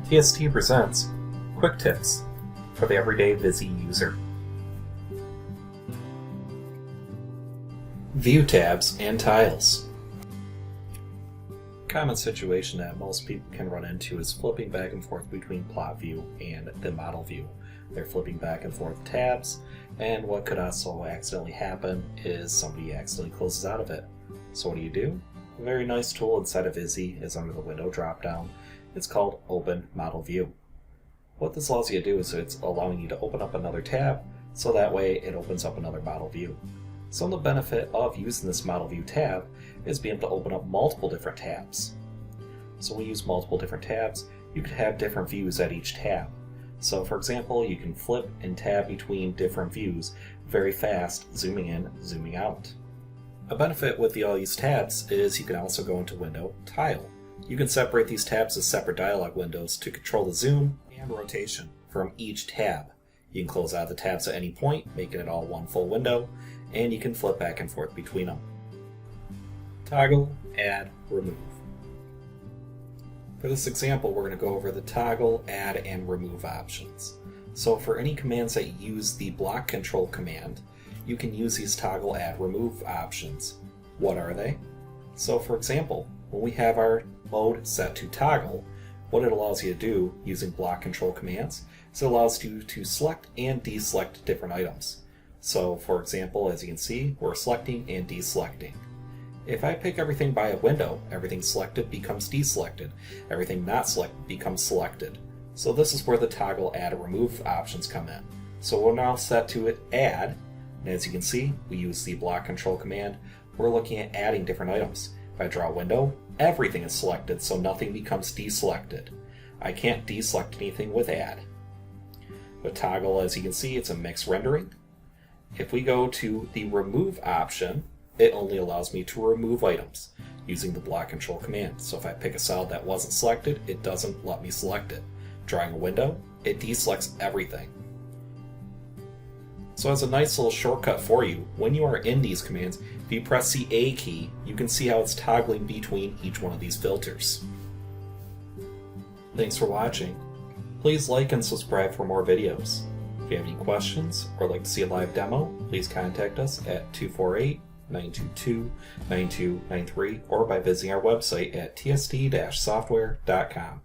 TST presents Quick Tips for the Everyday VISI User. View tabs and tiles. A common situation that most people can run into is flipping back and forth between plot view and the model view. They're flipping back and forth tabs, and what could also accidentally happen is somebody accidentally closes out of it. So what do? A very nice tool inside of VISI is under the window drop-down. It's called Open Model View. What this allows you to do is it's allowing you to open up another tab, so that way it opens up another model view. Some of the benefit of using this model view tab is being able to open up multiple different tabs. So when we use multiple different tabs, you could have different views at each tab. So for example, you can flip and tab between different views very fast, zooming in, zooming out. A benefit with all these tabs is you can also go into Window, Tile. You can separate these tabs as separate dialog windows to control the zoom and rotation from each tab. You can close out the tabs at any point, making it all one full window, and you can flip back and forth between them. Toggle, Add, Remove. For this example, we're going to go over the toggle, add, and remove options. So for any commands that use the block control command, you can use these toggle, add, remove options. What are they? So for example, when we have our mode set to toggle, what it allows you to do using block control commands is it allows you to select and deselect different items. So for example, as you can see, we're selecting and deselecting. If I pick everything by a window, everything selected becomes deselected, everything not selected becomes selected. So this is where the toggle, add, and remove options come in. So we're now set to it add, and as you can see, we use the block control command. We're looking at adding different items. If I draw a window, everything is selected, so nothing becomes deselected. I can't deselect anything with add. With toggle, as you can see, it's a mixed rendering. If we go to the remove option, it only allows me to remove items using the block control command. So if I pick a cell that wasn't selected, it doesn't let me select it. Drawing a window, it deselects everything. So as a nice little shortcut for you, when you are in these commands, if you press the A key, you can see how it's toggling between each one of these filters. Thanks for watching. Please like and subscribe for more videos. If you have any questions or like to see a live demo, please contact us at 248-922-9293 or by visiting our website at tst-software.com.